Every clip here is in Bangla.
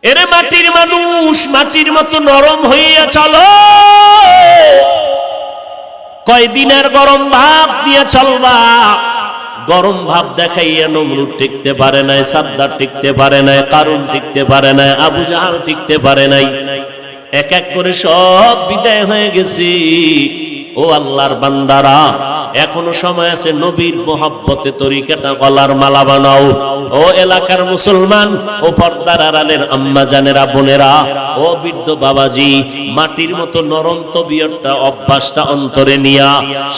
এরে মাটির মানুষ, মাটির মতো নরম হইয়া চলো। কয়দিনের গরম ভাব দিয়ে চলবা। গরম ভাব দেখাইয়া নমরুদ টিকতে পারে নাই, সাদ্দার টিকতে পারে নাই, কারুন টিকতে পারে নাই, আবু জাহাল টিকতে পারে নাই। এক এক করে সব বিদায় হয়ে গেছে। ও আল্লাহর বান্দারা, এখনো সময় আছে, নবীর মোহাব্বতে তরিকাটা গলার মালা বানাও। ও এলাকার মুসলমান, ও পর্দার আড়ালের আম্মা জানেরা, বোনেরা, ও বৃদ্ধ বাবাজি, মাটির মতো নরম তবিয়তটা, অভ্যাসটা অন্তরে নিয়া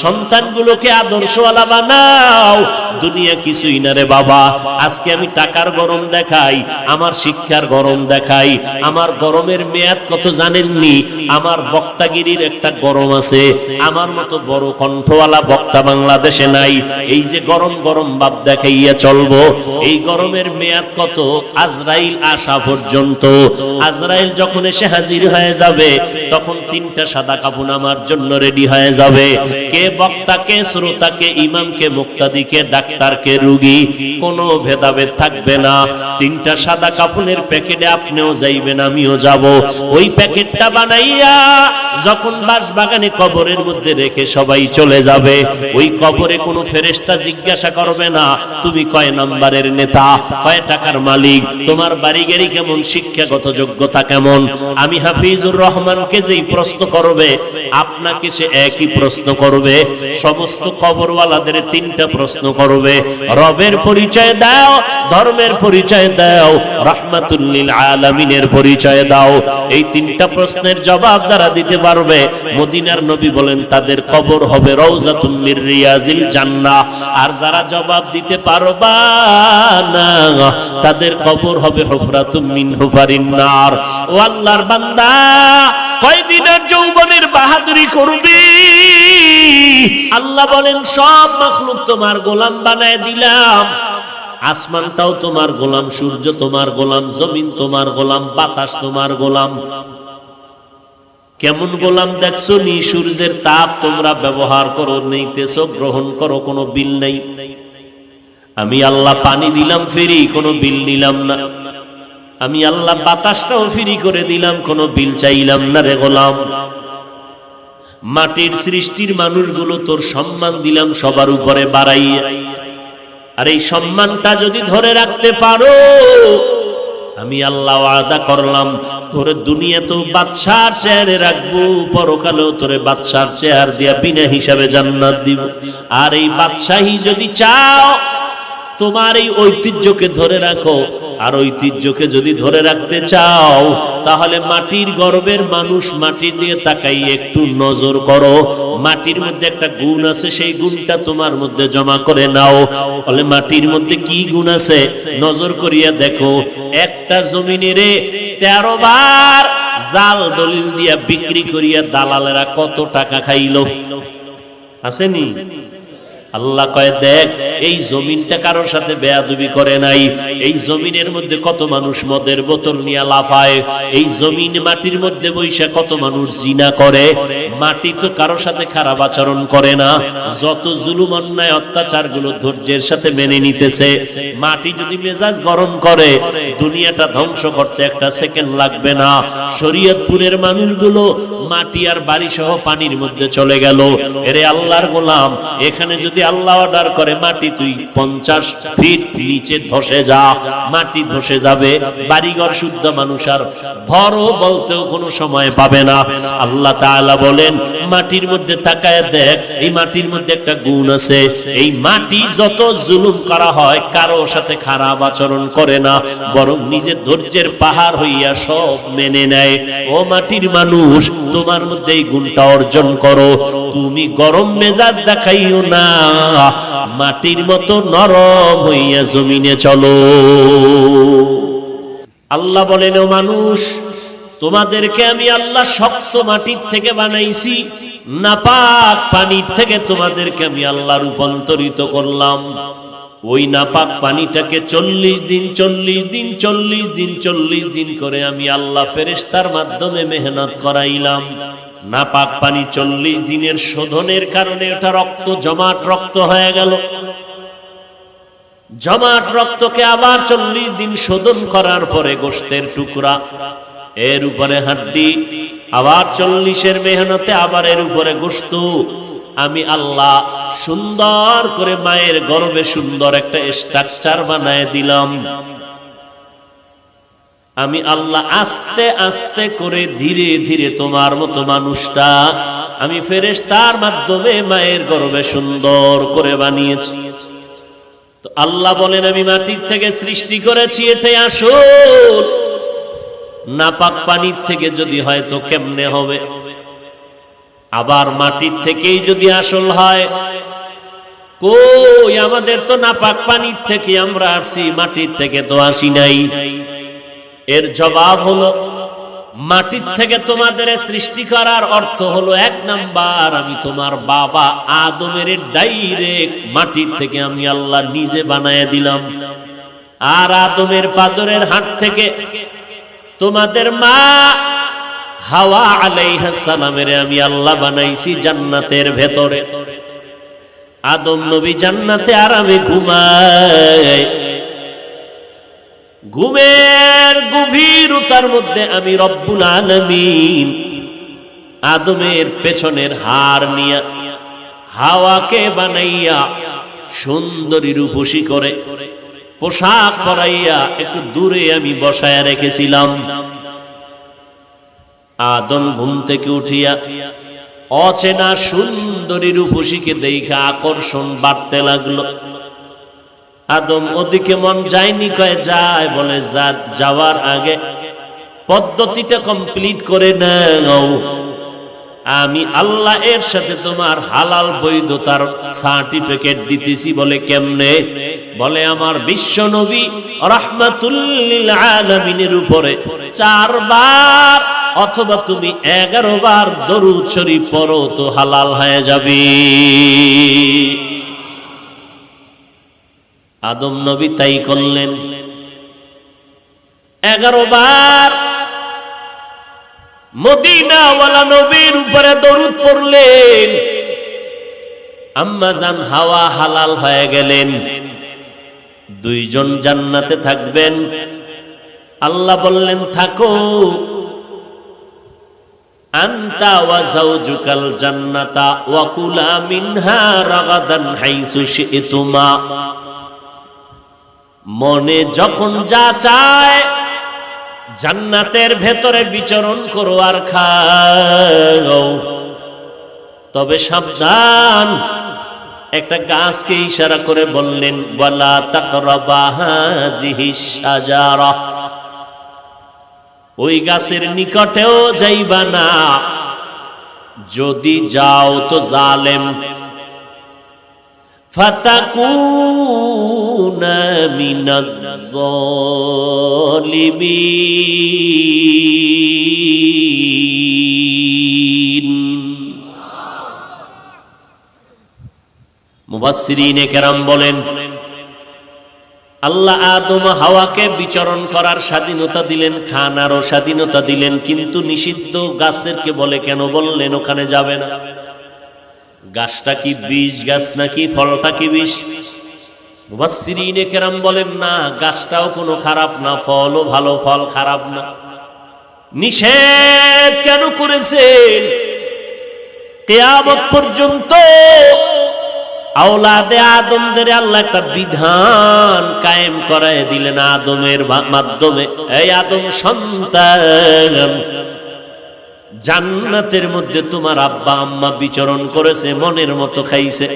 সন্তানগুলোকে আদর্শওয়ালা বানাও। দুনিয়া কিছুই না রে বাবা। আজকে আমি টাকার গরম দেখাই, আমার শিক্ষার গরম দেখাই, আমার গরমের মেয়াদ কত জানেননি? আমার বক্তাগিরির একটা গরম আছে, আমার মতো বড় কণ্ঠওয়ালা বক্তা বাংলাদেশে নাই। এই যে গরম গরম ভাব দেখাইয়া চলবো, এই গরমের মেয়াদ কত? আজরাইল আসা পর্যন্ত। আজরাইল যখন এসে হাজির হয়ে যাবে, তখন তিনটা সাদা কাফন আমার জন্য রেডি হয়ে যাবে। কে বক্তা, কে শ্রোতা, কে ইমাম, কে মুক্তাদি, কে ডাক্তার, কে রোগী, কোনো ভেদাভেদ থাকবে না। তিনটা সাদা কাফনের প্যাকেটে আপনিও যাইবেন, আমিও যাব। ওই প্যাকেটটা বানাইয়া যখন বাঁশবাগানে কবরের মধ্যে রেখে সবাই চলে যাবে, ওই কবরে কোনো ফেরেশতা জিজ্ঞাসা করবে না তুমি কয় নাম্বারের নেতা, কয় টাকার মালিক, তোমার বাড়ি গাড়ি কেমন, শিক্ষাগত যোগ্যতা কেমন। আমি হাফিজুর রহমানকে যেই প্রশ্ন করবে, আপনাকে সে একই প্রশ্ন করবে। সমস্ত কবরওয়ালাদের তিনটা প্রশ্ন করবে। রবের পরিচয় দাও, ধর্মের পরিচয় দাও, রাহমাতুল লিল আলামিনের পরিচয় দাও। এই তিনটা প্রশ্নের জবাব যারা দিতে পারবে, মদিনার নবী বলেন তাদের কবর হবে রওজাতুম মির রিয়াজিল জান্নাহ। আর যারা জবাব দিতে পারবা না, তাদের কবর হবে হুফরাতুম মিন হুফারিন নার। ও আল্লাহর বান্দা, কয়দিনের যৌবনের বাহাদুরি করবি? আল্লাহ বলেন সব মাখলুক তোমার গোলাম বানায় দিলাম। আসমানটাও তোমার গোলাম, সূর্য তোমার গোলাম, জমিন তোমার গোলাম, বাতাস তোমার গোলাম। কেমন গোলাম দেখছো নি? সূর্যের তাপ তোমরা ব্যবহার করো, নিতেছো, গ্রহণ করো, কোনো বিল নেই। আমি আল্লাহ পানি দিলাম ফ্রি, কোনো বিল নিলাম না। আমি আল্লাহ বাতাসটাও ফ্রি করে দিলাম, কোনো বিল চাইলাম না রে গোলাম। মাটির সৃষ্টির মানুষগুলো তোর সম্মান দিলাম সবার উপরে বাড়াইয়া। আর এই সম্মানটা যদি ধরে রাখতে পারো, আমি আল্লাহ ওয়াদা করলাম তোরে দুনিয়াতেও বাদশার চেয়ারে রাখবো, পরকালেও তোরে বাদশার চেয়ার দিয়া বিনা হিসাবে জান্নাত দিব। আর এই বাদশাহী যদি চাও, তোমার এই ঐতিহ্যকে ধরে রাখো। আর ঐতিহ্যকে যদি ধরে রাখতে চাও, তাহলে মাটির গর্বের মানুষ, মাটির দিয়ে তাকাই একটু নজর করো। মাটির মধ্যে একটা গুণ আছে, সেই গুণটা তোমার মধ্যে জমা করে নাও। বলে মাটির মধ্যে কি গুণ আছে? নজর করিয়া দেখো। একটা জমিনেরে 13 বার জাল দলিল দিয়া বিক্রি করিয়া দালালেরা কত টাকা খাইলো? আসেনি? আল্লাহ কয় দেখ, এই জমিনটা কারোর সাথে বেয়াদবি করে নাই। এই জমিনের মধ্যে কত মানুষ মদের বোতল নিয়ে লাফায়। এই জমিন মাটির মধ্যে বৈশা কত মানুষ জিনা করে। মাটি তো কারোর সাথে খারাপ আচরণ করে না। যত জুলুম অন্যায় অত্যাচার গুলো ধৈর্যের সাথে মেনে নিতেছে। মাটি যদি মেজাজ গরম করে, দুনিয়াটা ধ্বংস করতে একটা সেকেন্ড লাগবে না। শরীয়তপুরের মানুষগুলো মাটি আর বাড়ি সহ পানির মধ্যে চলে গেল। এরে আল্লাহর গোলাম, এখানে যদি আল্লাহ অর্ডার করে মাটি তুই 50 ফিট নিচে ধসে যা, মাটি ধসে যাবে। বাড়িঘর শুদ্ধ মানুষ আর ঘরও বলতেও কোনো সময় পাবে না। আল্লাহ তাআলা বলেন মাটির মধ্যে তাকায় দেখ, এই মাটির মধ্যে একটা গুণ আছে। এই মাটি যত জুলুম করা হয়, কারো সাথে খারাপ আচরণ করে না, বরং নিজের ধৈর্যের পাহাড় হইয়া সব মেনে নেয়। ও মাটির মানুষ, তোমার মধ্যে এই গুণটা অর্জন করো। তুমি গরম মেজাজ দেখাইও না, মাটির মতো নরম হইয়া জমিনে চলো। আল্লাহ বলেন ও মানুষ, তোমাদেরকে আমি আল্লাহ শক্ত মাটির থেকে বানাইছি, নাপাক পানির থেকে তোমাদেরকে আমি আল্লাহ রূপান্তরিত করলাম। ওই নাপাক পানিটাকে 40 দিন করে আমি আল্লাহ ফেরেশতার মাধ্যমে মেহনত করাইলাম। নাপাক পানি 40 দিনের শোধনের কারণে ওটা রক্ত জমাট রক্ত হয়ে গেল। জমাট রক্তকে আবার 40 দিন শোধন করার পরে গোশতের টুকরা, এর উপরে হাড্ডি, আবার 40-এর মেহনতে আবার এর উপরে গোশত। আমি আল্লাহ সুন্দর করে মায়ের গর্ভে সুন্দর একটা স্ট্রাকচার বানায় দিলাম। আমি আল্লাহ আস্তে আস্তে করে ধীরে ধীরে তোমার মতো মানুষটা আমি ফেরেশতার মাধ্যমে মায়ের গর্ভে সুন্দর করে বানিয়েছি। তো আল্লাহ বলেন আমি মাটির থেকে সৃষ্টি করেছি, এটাই আসল। নাপাক পানির থেকে যদি হয় তো কেমনে হবে? আবার মাটির থেকেই যদি আসল হয়, কই আমাদের তো নাপাক পানির থেকে আমরা আসছি, মাটির থেকে তো আসি নাই। এর জবাব হলো মাটির থেকে তোমাদের সৃষ্টি করার অর্থ হলো 1 নাম্বার, আমি তোমার বাবা আদমের ডাইরেক্ট মাটির থেকে আমি আল্লাহ নিজে বানায় দিলাম। আর আদমের পাজরের হাড় থেকে তোমাদের মা হাওয়া আলাইহিস সালামের আমি আল্লাহ বানাইছি জান্নাতের ভেতরে। আদম নবী জান্নাতে আরামে ঘুমায়, ঘুমের গভীরতার মধ্যে আমি রব্বুল আলামিন আদমের পেছনের হাড় নিয়া হাওয়াকে বানাইয়া সুন্দরী রূপসী করে পোশাক পরাইয়া একটু দূরে আমি বসায়া রেখেছিলাম। আদম ঘুম থেকে উঠিয়া অচেনা সুন্দরী রূপসীকে দেখে আকর্ষণ বাড়তে লাগলো। আদম ওদিকে মন যায়নি, কয় যায়, বলে যাওয়ার আগে পদ্ধতিটা কমপ্লিট করে নাও। আমি আল্লাহ এর সাথে তোমার হালাল বৈধতার সার্টিফিকেট দিতেছি। বলে কেমনে? বলে আমার বিশ্ব নবী রাহমাতুল লিল আলামিনের উপরে 4 বার অথবা তুমি 11 বার দরুদ শরীফ পড়ো তো হালাল হয়ে যাবে। আদম নবী তাই করলেন, 11 বার মদিনাওয়ালা নবীর উপরে দরুদ পড়লেন। আম্মা জান হাওয়া হালাল হয়ে গেলেন। 2 জন জান্নাতে থাকবেন। আল্লাহ বললেন থাকো, আনতা ওয়া যাওজুকাল জান্নাতা ওয়া কুলা মিনহা রাগাদান হাইসু শি'তুমা। মনে যখন যা চায় জান্নাতের ভেতরে বিচরণ করো আর খাও, তবে সাবধান। একটা গাছকে ইশারা করে বললেন ওয়ালা তাকরাবা হাযিহিশ শাজারা, ওই গাছের নিকটেও যাইবা না, যদি যাও তো জালেম। ফাতাকুনা মিনাজ যালিমিন। মুফাসসিরিনে কেরাম বলেন আল্লাহ আদম হাওয়াকে বিচরণ করার স্বাধীনতা দিলেন, খানারও স্বাধীনতা দিলেন, কিন্তু নিষিদ্ধ গাছেরকে বলে কেন বললেন ওখানে যাবে না? গাছটা কি বিষ গাছ নাকি ফলটা কি বিষ? মুফাসসিরিনে কেরাম বলেন না, গাছটাও কোনো খারাপ না, ফলও ভালো, ফল খারাপ না। নিষেধ কেন করেছেন? কিয়ামত পর্যন্ত আওলাদে আদমদের আল্লাহ একটা বিধান কায়েম করায় দিলেন আদমের মাধ্যমে। এই আদম সন্তান, জান্নাতের মধ্যে তোমার আব্বা আম্মা বিচরণ করেছে, মনের মতো খাইছে,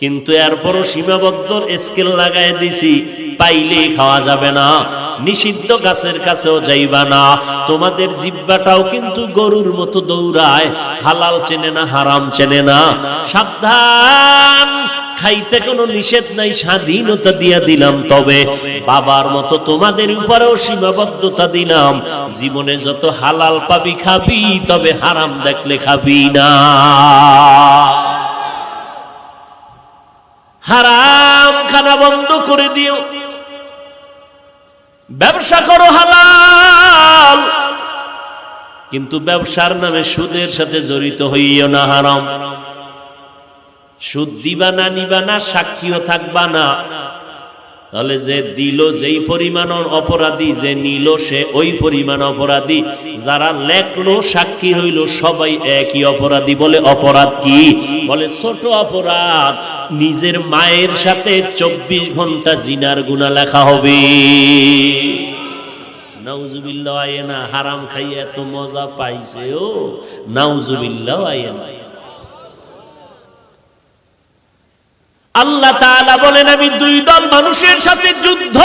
কিন্তু এরপরও সীমাবদ্ধ স্কেল লাগায় দিছি, পাইলেই খাওয়া যাবে না, নিষিদ্ধ গাছের কাছেও যাইবা না। তোমাদের জিহ্বাটাও কিন্তু গরুর মতো দৌড়ায়, হালাল চেনে না, হারাম চেনে না। সাবধান, খাইতে কোনো নিষেধ নাই, স্বাধীনতা দিয়া দিলাম, তবে বাবার মতো তোমাদের উপরেও সীমাবদ্ধতা দিলাম। জীবনে যত হালাল পাবি খাবি, তবে হারাম দেখলে খাবি না। হারাম খানা বন্ধ করে দিও, ব্যবসা করো হালাল, কিন্তু ব্যবসার নামে সুদের সাথে জড়িত হইও না, হারাম। সুদ দিবা না, নিবা না, সাক্ষীও থাকবা না, তাহলে যে দিল যেই পরিমাণ অপরাধী, যে নিল সে ওই পরিমাণ অপরাধী, যারা লেখলো সাক্ষী হইল সবাই একই অপরাধী। বলে অপরাধ কি? বলে ছোট অপরাধ, নিজের মায়ের সাথে 24 ঘন্টা জিনার গুনাহ লেখা হবে। নাউজুবিল্লাহ, আয়েনা হারাম খাইয়া এত মজা পাইছে ও, নাউজুবিল্লাহ আয়েনা। আল্লাহ তাআলা বলেন, আমি দুই দল মানুষের সাথে যুদ্ধ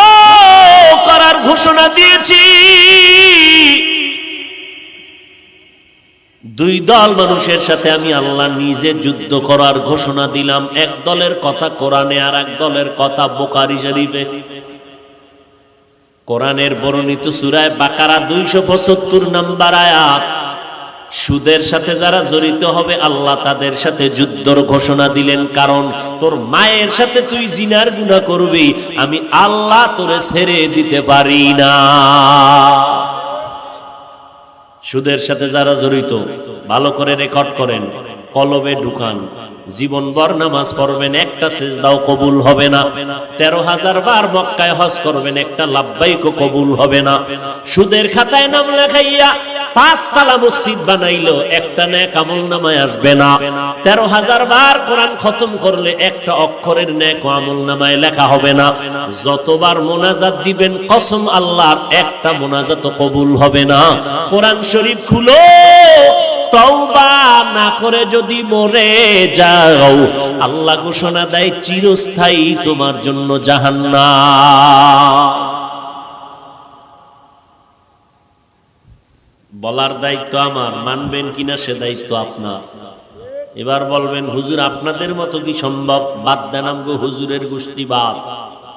করার ঘোষণা দিয়েছি। দুই দল মানুষের সাথে আমি আল্লাহ নিজে যুদ্ধ করার ঘোষণা দিলাম। এক দলের কথা কোরআনে, আর এক দলের কথা বুখারী শরীফে। কোরআনের বর্ণিত সূরা বাকারা 275 নম্বর আয়াত। সুদের সাথে যারা জড়িত হবে আল্লাহ তাদের সাথে যুদ্ধর ঘোষণা দিলেন। কারণ তোর মায়ের সাথে তুই জিনার গুনাহ করবি, আমি আল্লাহ তোরে ছেড়ে দিতে পারি না। সুদের সাথে যারা জড়িত ভালো করে রেকর্ড করেন, কলবে ঢুকান। জীবনভর নামাজ পড়বেন, একটা সিজদাও কবুল হবে না। 13,000 বার মক্কায় হজ করবেন, একটা লাব্বাইকও কবুল হবে না। সুদের খাতায় নাম লেখাইয়া 5 তালা মসজিদ বানাইলো, একটা নেক আমলনামায় আসবে না। 13,000 বার কোরআন খতম করলে একটা অক্ষরের নেক আমলনামায় লেখা হবে না। যতবার মোনাজাত দিবেন কসম আল্লাহর, একটা মোনাজাতও কবুল হবে না। কোরআন শরীফ খুলো, তওবা না করে যদি মরে যাও আল্লাহ ঘোষণা দেয় চিরস্থায়ী তোমার জন্য জাহান্নাম। বলার দায়িত্ব আমার, মানবেন কিনা সে দায়িত্ব আপনার। এবার বলবেন হুজুর আপনাদের মতো কি সম্ভব? বাদ দেন আমগো হুজুরের গোষ্ঠী বাদ।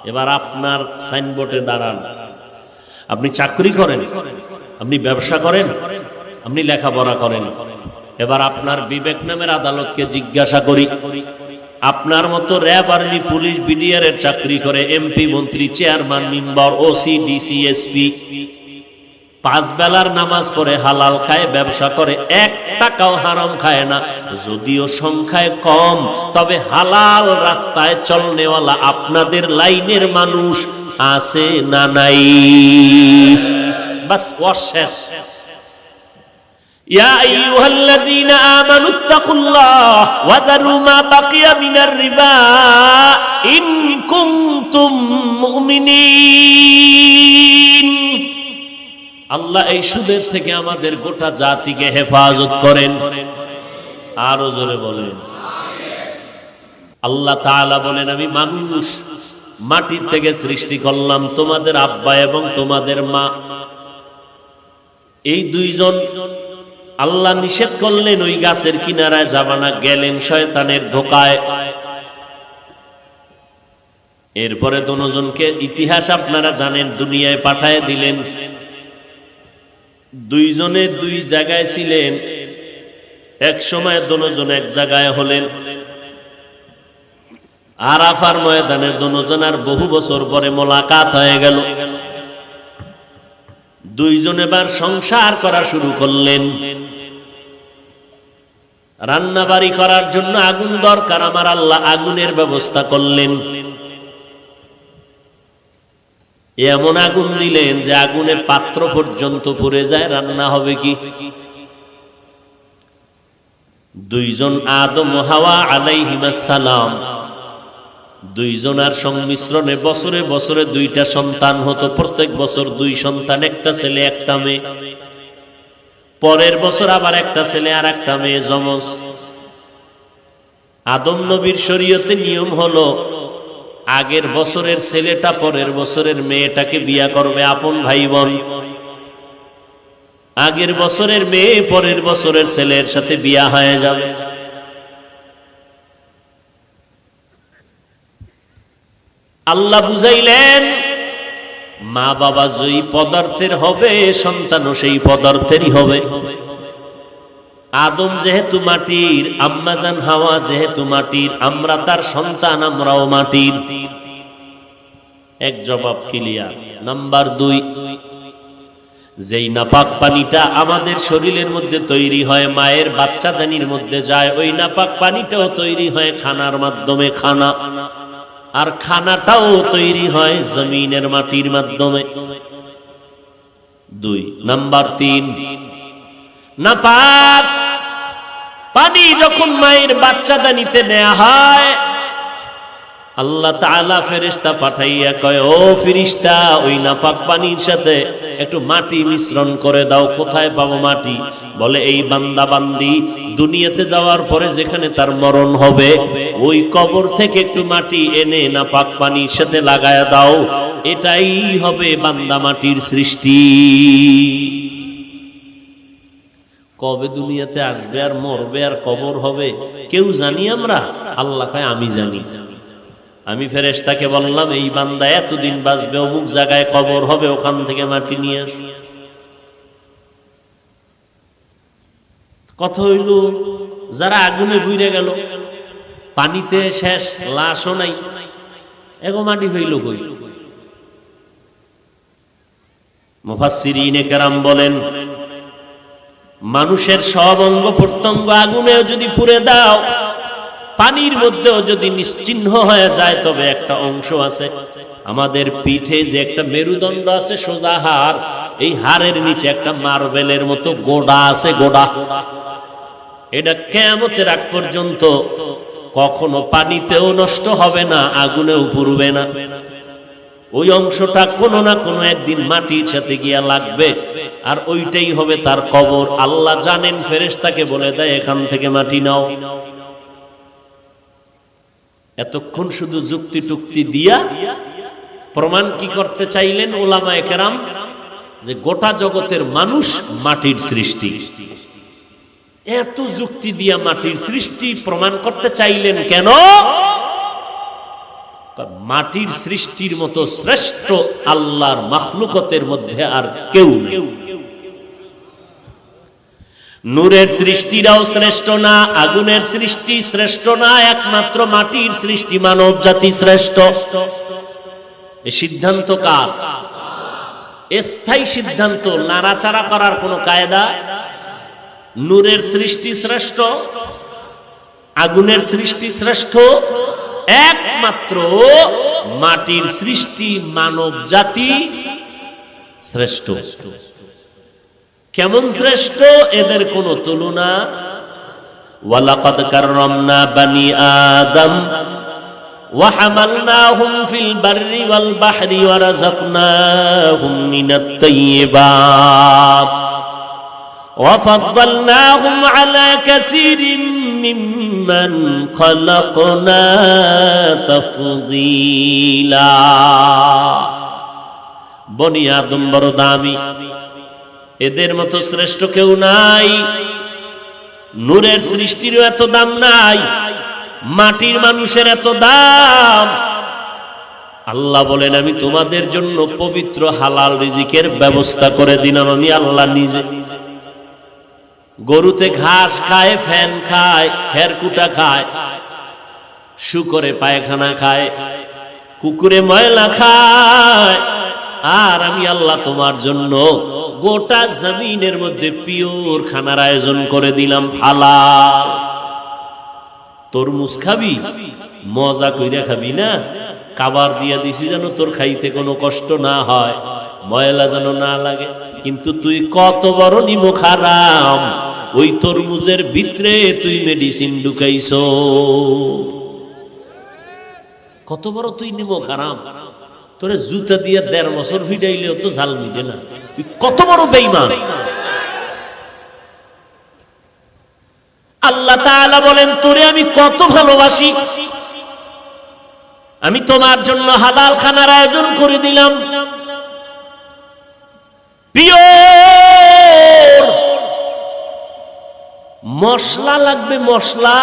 এবার আপনার সাইনবোর্ডে দাঁড়ান। আপনি চাকরি করেন, আপনি ব্যবসা করেন, আপনি লেখাপড়া করেন। এবার আপনার বিবেক নামের আদালতকে জিজ্ঞাসা করি, আপনার মতো র্যাব, আর্মি, পুলিশ, বিডিআর এর চাকরি করে, এমপি, মন্ত্রী, chairman, member, OC, DC, SP, 5 বেলার নামাজ পড়ে, হালাল খায়, ব্যবসা করে, 1 টাকাও হারাম খায় না। যদিও সংখ্যায় কম, তবে হালাল রাস্তায় চলনেওয়ালা আপনাদের লাইনের মানুষ আছে না নাই? বাস ওয়াশেষ। ইয়া আইয়ুহাল্লাযীনা আমানুত্তাকুল্লাহ ওয়া যারু মা বাকিয়া মিনার রিবা ইন কুনতুম মুমিনিন। আল্লাহ এই সুদের থেকে আমাদের গোটা জাতিকে হেফাজত করেন। আরো জোরে বলেন আল্লাহ তাআলা বলেন, আমি মানুষ মাটির থেকে সৃষ্টি করলাম, তোমাদের আব্বা এবং তোমাদের মা এই দুইজন। আল্লাহ নিষেধ করলেন ওই গাছের কিনারায় যাবা না, গেলেন শয়তানের ধোকায়। এরপরে দুজনকে ইতিহাস আপনারা জানেন, দুনিয়ায় পাঠায় দিলেন। দুইজনে দুই জায়গায় ছিলেন, এক সময় দুজন এক জায়গায় হলেন। আরাফার ময়দানে দুজনের বহু বছর পরে মোলাকাত হয়ে গেল। দুইজন এবার সংসার করা শুরু করলেন। রান্না বাড়ি করার জন্য আগুন দরকার, আমার আল্লাহ আগুনের ব্যবস্থা করলেন। এমন আগুন দিলেন যে আগুনে পাত্র পর্যন্ত পুড়ে যায়, রান্না হবে কি? দুইজন আদম ও হাওয়া আলাইহিমাস সালাম, দুইজনের সংমিশ্রণে বছরে বছরে 2টা সন্তান হতো। প্রত্যেক বছর 2 সন্তান, একটা ছেলে একটা মেয়ে। পরের বছর আবার একটা ছেলে আর একটা মেয়ে, যমজ। আদম নবীর শরীয়তে নিয়ম হলো আগের বছরের ছেলেটা পরের বছরের মেয়েটাকে বিয়া করবে, আপন ভাই বোন। আগের বছরের মেয়ে পরের বছরের ছেলের সাথে বিয়া হয়ে যাবে। আল্লাহ বুঝাইলেন, মা বাবা যেই পদার্থের হবে সন্তানও সেই পদার্থেরই হবে। আদম যেহেতু মাটির, আম্মাজান হাওয়া যেহেতু মাটির, আমরা তার সন্তান, আমরাও মাটির। এক জবাব ক্লিয়ার। নাম্বার 2, যেই নাপাক পানিটা আমাদের শরীরের মধ্যে তৈরি হয়, মায়ের বাচ্চাদানির মধ্যে যায়, ওই নাপাক পানিটাও তৈরি হয় খানার মাধ্যমে। খানা আর খানাটাও তৈরি হয় জমিনের মাটির মাধ্যমে। 2 নাম্বার 3, নাপাক পানি যখন মায়ের বাচ্চাদানিতে নেওয়া হয়, আল্লাহ তাআলা ফেরেশতা পাঠাইয়া কয়, ও ফেরেশতা, ওই নাপাক পানির সাথে একটু মাটি মিশ্রণ করে দাও। কোথায় পাবো মাটি? বলে এই বান্দা বান্দি দুনিয়াতে যাওয়ার পরে যেখানে তার মরণ হবে, ওই কবর থেকে একটু মাটি এনে নাপাক পানির সাথে লাগায়া দাও। এটাই হবে বান্দা মাটির সৃষ্টি। কবে দুনিয়াতে আসবে আর মরবে আর কবর হবে কেউ জানি আমরা? আল্লাহ কয় আমি জানি। আমি ফেরেশতাকে বললাম, এই বান্দা এতদিন বাঁচবে, অমুক জায়গায় কবর হবে, ওখান থেকে মাটি নিয়ে আস। কথা হইল, যারা আগুনে পুড়ে গেল, পানিতে শেষ, লাশও নাই, এগো মাটি হইল কই? মুফাসসিরিনে কেরাম বলেন, মানুষের সব অঙ্গ প্রত্যঙ্গ আগুনেও যদি পুড়ে দাও, পানির মধ্যেও যদি নিশ্চিহ্ন হয়ে যায়, তবে একটা অংশ আছে আমাদের পিঠে যে একটা মেরুদণ্ড আছে, সোজা হাড়, এই হাড়ের নিচে একটা মার্বেলের মতো গোড়া আছে, গোড়া। এটা কিয়ামতের আগ পর্যন্ত কখনো পানিতেও নষ্ট হবে না, আগুনেও পুড়বে না। ওই অংশটা কোনো না কোনো একদিন মাটির সাথে গিয়া লাগবে, আর ওইটাই হবে তার কবর। আল্লাহ জানেন, ফেরেশতাকে বলে দেয় এখান থেকে মাটি নাও। এতক্ষণ শুধু যুক্তি টুক্তি দিয়া প্রমাণ কি করতে চাইলেন উলামায়ে কেরাম? যে গোটা জগতের মানুষ মাটির সৃষ্টি। এত যুক্তি দিয়া মাটির সৃষ্টি প্রমাণ করতে চাইলেন কেন? মাটির সৃষ্টির মতো শ্রেষ্ঠ আল্লাহর মাখলুকতের মধ্যে আর কেউ নেই। নূরের সৃষ্টিরাও শ্রেষ্ঠ না, আগুনের সৃষ্টি শ্রেষ্ঠ না, একমাত্র মাটির সৃষ্টি মানব জাতি শ্রেষ্ঠ। এই সিদ্ধান্ত কার? স্থায়ী সিদ্ধান্ত, নাড়াচাড়া করার কোনো কায়দা। নূরের সৃষ্টি শ্রেষ্ঠ, আগুনের সৃষ্টি শ্রেষ্ঠ, একমাত্র মাটির সৃষ্টি মানব জাতি শ্রেষ্ঠ। কেমন শ্রেষ্ঠ? এদের কোনো তুলনা। ওয়ালাকাদ কাররামনা বানি আদম ওয়া হামালনাহুম ফিল বাররি ওয়াল বাহরি ওয়া রাযাকনাহুম মিনাত তাইয়্যিবাত ওয়া ফাদ্দালনাহুম আলা কাসীরিন মিম্মান খালাকনা তাফদীলা। বনি আদম বড় দামি, এদের মতো শ্রেষ্ঠ কেউ নাই। নূরের সৃষ্টিরও এত দাম নাই, মাটির মানুষের এত দাম। আল্লাহ বলেন, আমি তোমাদের জন্য পবিত্র হালাল রিজিকের ব্যবস্থা করে দিলাম আমি আল্লাহ নিজে। গরুতে ঘাস খায়, ফ্যান খায়, খেরকুটা খায়, শুকরে পায়খানা খায়, কুকুরে ময়লা খায়, আর আমি আল্লাহ তোমার জন্য গোটা জমিনের মধ্যে পিওর খানার আয়োজন করে দিলাম হালাল। তরমুজ খাবি, মজা কইরা খাবি না, খাবার দিয়া দিছি যেন তোর খাইতে কোনো কষ্ট না হয়, ময়লা যেন না লাগে। কিন্তু তুই কত বড় নিমক হারাম, ওই তরমুজের ভিতরে তুই মেডিসিন ঢুকাইছো। কত বড় তুই নিমক হারাম, তোরে জুতা দিয়ে ১.৫ বছর ভিড়াইলেও তো ঝাল মিটে না। তুই কত বড় বেঈমান। আল্লাহ তাআলা বলেন, তোরে আমি কত ভালোবাসি, আমি তোমার জন্য হালাল খানার আয়োজন করে দিলাম। পিওর মশলা লাগবে, মশলা,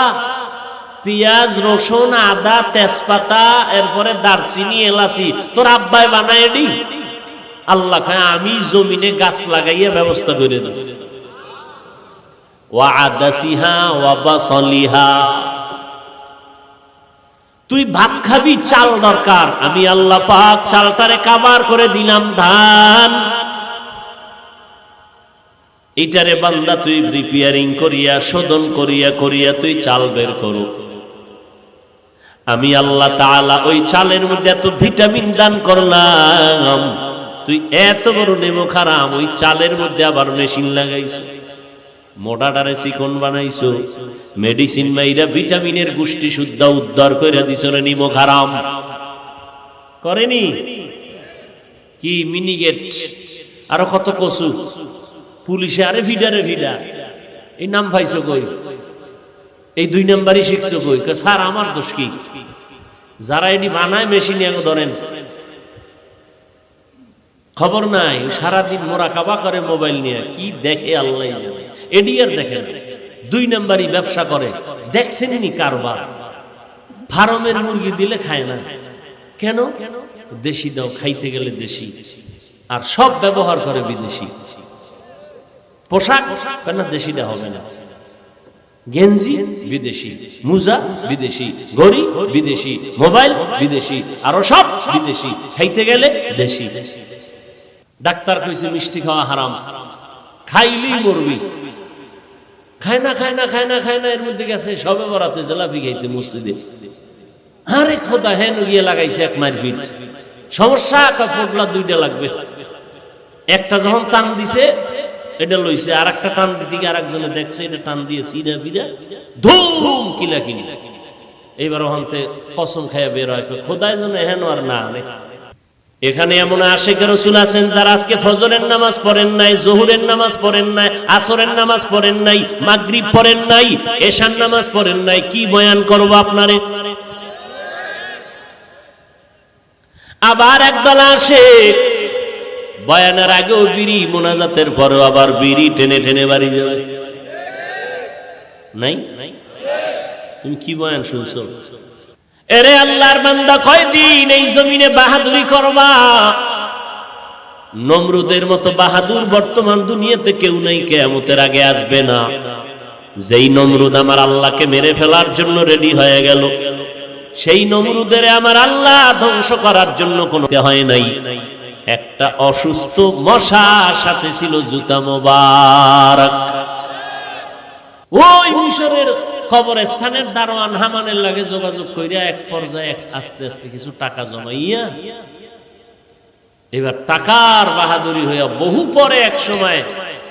পেঁয়াজ, রসুন, আদা, তেজপাতা, এরপরে দারচিনি, এলাচি, তোর আব্বাই বানায় দি। আল্লাহ কয়, আমি জমিনে গাছ লাগাইয়া ব্যবস্থা করে দিছি। ওয়া আদাসিহা ওয়া বাসলিহা। তুই ভাত খাবি, চাল দরকার, আমি আল্লাহ পাক চালটারে কাবার করে দিলাম ধান। এইটারে বান্দা তুই প্রিপেয়ারিং করিয়া, শোধন করিয়া করিয়া তুই চাল বের করো। আমি আল্লাহ তাআলা ওই চালের মধ্যে এত ভিটামিন দান করলাম, তুই এত বড় নেমো খারাম, ওই চালের মধ্যে আবার মেশিন লাগাইছো, মোটাটারে চিকন বানাইছো, মেডিসিন মাইরা ভিটামিনের গোষ্ঠী শুদ্ধ উদ্ধার কইরা দিছো রে নিমো খারাম। করেনি কি মিনিগেট আরো কত কসু, পুলিশে আরে ভিডারে ভিডা, এই নাম পাইছো কই, এই 2 নাম্বারই শিখছো কই? স্যার আমার দোষ কি? যারা এটি বানায় মেশিনে ধরেন খবর নাই, সারাদিন মোরাকাবা করে মোবাইল নিয়ে, কি দেখে আল্লাহ জানে। এডি আর দেখেন 2 নাম্বারই ব্যবসা করে, দেখছেননি কারবার। ফার্মের মুরগি দিলে খায় না কেন? দেশি দাও, খাইতে গেলে দেশি, আর সব ব্যবহার করে বিদেশি। পোশাক কেন দেশিটা হবে না, গেঞ্জি বিদেশি, মুজা বিদেশি, ঘড়ি বিদেশি, মোবাইল বিদেশি, আরো সব বিদেশি, খাইতে গেলে দেশি। ডাক্তার কইছে মিষ্টি খাওয়া হারাম, খাইলেই মরবি। খায় না খায় না খায় না খায় না, এর মধ্যে গেছে সবে বরাতে জেলাপি খাইতে মসজিদে। আরে খোদা, হেন গিয়ে লাগাইছে 1 মারপিট, সমস্যা পটলা 2টা লাগবে। একটা যখন টান দিছে এটা লইছে, আর একটা টান দিকে আর একজনে দেখছে, এটা টান দিয়ে সিরা ফিরা ধুম কিলা কিনি। এইবার ওখানতে কসম খাইয়া বের হয়, খোদায় যেন হেন আর না আনে। এখানে এমন আশিকের রাসূল আছেন যারা আজকে ফজরের নামাজ পড়েন নাই, জোহরের নামাজ পড়েন নাই, আসরের নামাজ পড়েন নাই, মাগরিব পড়েন নাই, এশার নামাজ পড়েন নাই। কি বয়ান করব আপনারে? আবার একদল আসে বয়ানের আগেও বিড়ি, মোনাজাতের পরেও আবার বিড়ি টেনে টেনে বাড়ি যাবে। নাই? তুমি কি বয়ান শুনছো? এরে আল্লাহর বান্দা, কয়দিন এই জমিনে বাহাদুরি করবা? নমরুদের মতো বাহাদুর বর্তমান দুনিয়াতে কেউ নাই, কিয়ামতের আগে আসবে না। যেই নমরুদ আমার আল্লাহকে মেরে ফেলার জন্য রেডি হয়ে গেল, সেই নমরুদের আমার আল্লাহ ধ্বংস করার জন্য কোনো হয় নাই। একটা অসুস্থ মশার সাথে ছিল জুতা মোবারক। ওই মিশরের কবরস্থানের দারোয়ান হামানের লাগে যোগাযোগ কইরা এক পর্যায়ে আস্তে আস্তে কিছু টাকা জমাইয়া, এবার টাকার বাহাদুরি হইয়া বহু পরে এক সময়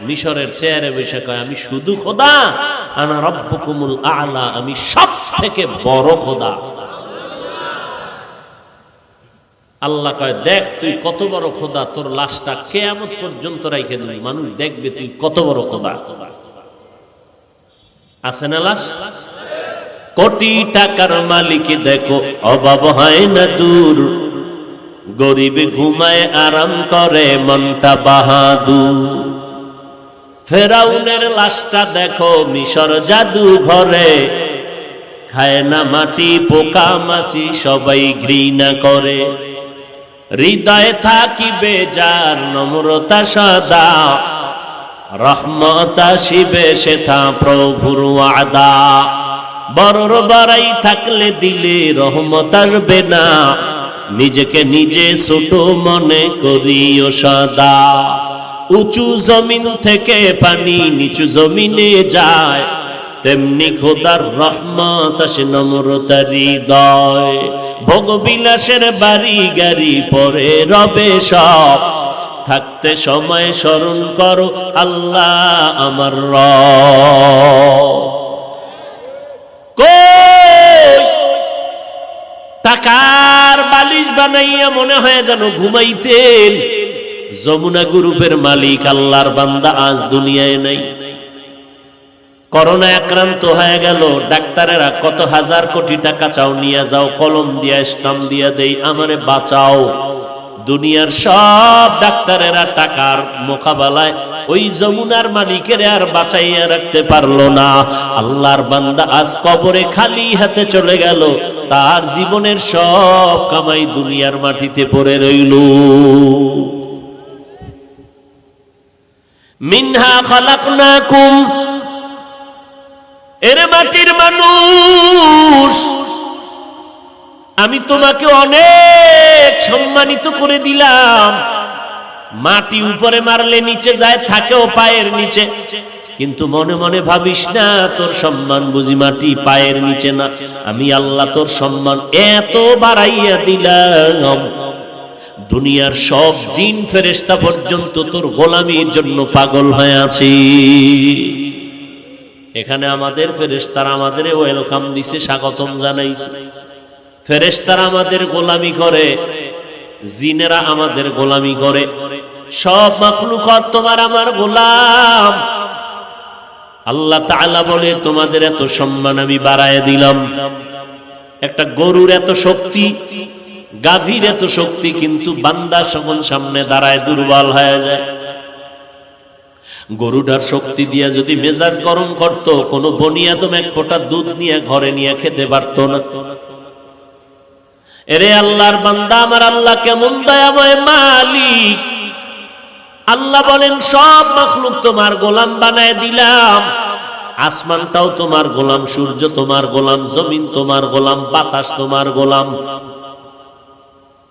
মিশরের চেয়ারে বসে কয়, আমি শুধু খোদা, আনা রব্বুকুমুল আ'লা, আমি সব থেকে বড় খোদা। আল্লাহ কয়, দেখ তুই কত বড় খোদা, তোর লাশটা কিয়ামত পর্যন্ত রাইখে দিবি, মানুষ দেখবে তুই কত বড় খোদা। আছে না লাশ? কোটি টাকার মালিক দেখো অভাব হয় না দূর, গরিব ঘুমায় আরাম করে মনটা বাহাদুর। ফেরাউনের লাশটা দেখো মিশর জাদু ঘরে, খায় না মাটি পোকা মাছি সবাই ঘৃণা করে। হৃদয়ে থাকিবে যার নম্রতা সদা, রহমত আসিবে সেথা প্রভুর ওয়াদা। বড়র বাড়াই থাকলে দিলে রহমত আসবে না, নিজেকে নিজে ছোট মনে করিও সদা। উঁচু জমিন থেকে পানি নিচু জমিনে যায়, তেমনি খোদার রহমত আসে নম্রতার হৃদয়। ভোগবিলাসের বাড়ি গাড়ি পরে রবে সব, থাকতে সময় স্মরণ করো আল্লাহ আমার রব। কই টাকার বালিশ বানাইয়া মনে হয় যেন ঘুমাইতেন। যমুনা গ্রুপের মালিক আল্লাহর বান্দা আজ দুনিয়ায় নাই। করোনা আক্রান্ত হয়ে গেল, ডাক্তারেরা কত হাজার কোটি টাকা চাও, নিয়ে যাও, কলম দিয়া স্টাম্প দিয়া দেই, আমারে বাঁচাও। দুনিয়ার সব ডাক্তারেরা টাকার মোকাবেলায় ওই যমুনার মালিকের আর বাঁচাইয়া রাখতে পারলো না। আল্লাহর বান্দা আজ কবরে খালি হাতে চলে গেল, তার জীবনের সব কামাই দুনিয়ার মাটিতে পড়ে রইল। মিনহা খালাকনাকুম, এরে মাটির মানুষ, আমি তোমাকে অনেক সম্মানিত করে দিলাম। মাটি উপরে মারলে নিচে যায়, থাকেও পায়ের নিচে, কিন্তু মনে মনে ভাবিস না তোর সম্মান বুঝি মাটি পায়ের নিচে না। আমি আল্লাহ তোর সম্মান এত বাড়াইয়া দিলাম, দুনিয়ার সব জিন ফেরেশতা পর্যন্ত তোর গোলামির জন্য পাগল হয়ে আছে। এখানে আমাদের ফেরেশতারা আমাদের ওয়েলকাম দিছে, স্বাগতম জানাইছে। ফেরেশতারা আমাদের গোলামি করে, জিনেরা আমাদের গোলামি করে, সব মাখলুকাত তোমার আমার গোলাম। আল্লাহ তাআলা বলে তোমাদের এত সম্মান আমি বাড়ায় দিলাম। একটা গরুর এত শক্তি, গাভীর এত শক্তি, কিন্তু বান্দা যখন সামনে দাঁড়ায় দুর্বল হয়ে যায়। গরুটার শক্তি দিয়া যদি মেজাজ গরম করত, কোন বনিয়াদম এক ফোঁটা দুধ নিয়ে ঘরে নিয়ে খেতে পারত না। এরে আল্লাহর বান্দা, আমার আল্লাহ কেমন দয়াময় মালিক। আল্লাহ বলেন সব মাখলুক তোমার গোলাম বানায় দিলাম। আসমানটাও তোমার গোলাম, সূর্য তোমার গোলাম, জমিন তোমার গোলাম, বাতাস তোমার গোলাম।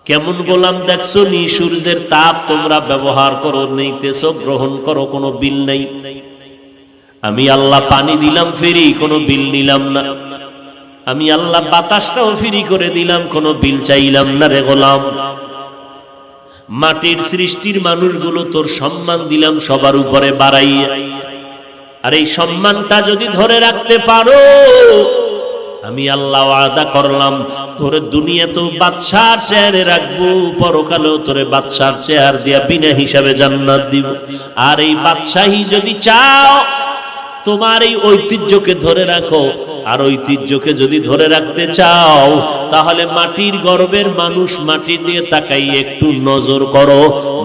কেমন গোলাম দেখছো নি? সূর্যের তাপ তোমরা ব্যবহার করো, নিতেছো, গ্রহণ করো, কোনো বিল নেই। আমি আল্লাহ পানি দিলাম ফ্রি, কোনো বিল নিলাম না। আমি আল্লাহ বাতাসটাও ফ্রি করে দিলাম, কোনো বিল চাইলাম না রে গোলাম। মাটির সৃষ্টির মানুষগুলো তোর সম্মান দিলাম সবার উপরে বাড়াইয়া। আর এই সম্মানটা যদি ধরে রাখতে পারো, আমি আল্লাহ ওয়াদা করলাম তোরে দুনিয়াতেও বাদশার চেয়ারে রাখবো, পরকালেও তোরে বাদশার চেয়ার দিয়া বিনা হিসাবে জান্নাত দিব। আর এই বাদশাহী যদি চাও, তোমার এই ঐতিহ্যকে ধরে রাখো। আর ঐতিহ্যকে যদি ধরে রাখতে চাও, তাহলে মাটির গর্বের মানুষ, মাটির দিয়ে তাকাই একটু নজর করো।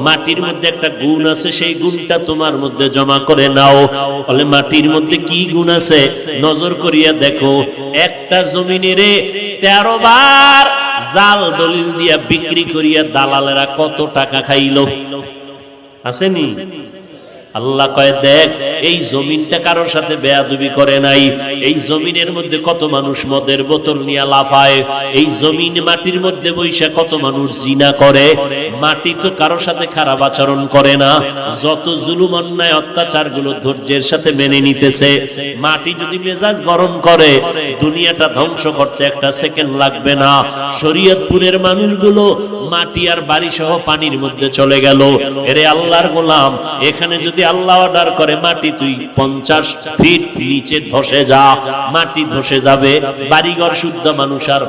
মাটির মধ্যে একটা গুণ আছে, সেই গুণটা তোমার মধ্যে জমা করে নাও। বলে মাটির মধ্যে কি গুণ আছে? নজর করিয়া দেখো। একটা জমিনেরে 13 বার জাল দলিল দিয়া বিক্রি করিয়া দালালেরা কত টাকা খাইলো? আসেনি? আল্লাহ কয় দেখ, এই জমিনটা কারোর সাথে বেয়াদবি করে নাই। এই জমিনের মধ্যে কত মানুষ মদের বোতল নিয়ে লাফায়। এই জমিন মাটির মধ্যে বৈশা কত মানুষ জিনা করে। মাটি তো কারোর সাথে খারাপ আচরণ করে না। যত জুলুম অন্যায় অত্যাচার গুলো ধৈর্যের সাথে মেনে নিতেছে। মাটি যদি মেজাজ গরম করে, দুনিয়াটা ধ্বংস করতে একটা সেকেন্ড লাগবে না। শরীয়তপুরের মানুষগুলো মাটি আর বাড়ি সহ পানির মধ্যে চলে গেল। এরে আল্লাহর গোলাম, এখানে যদি আল্লাহ অর্ডার করে মাটি তুই 50 ফিট নিচে ধসে যা, মাটি ধসে যাবে। বাড়িঘর শুদ্ধ মানুষ আর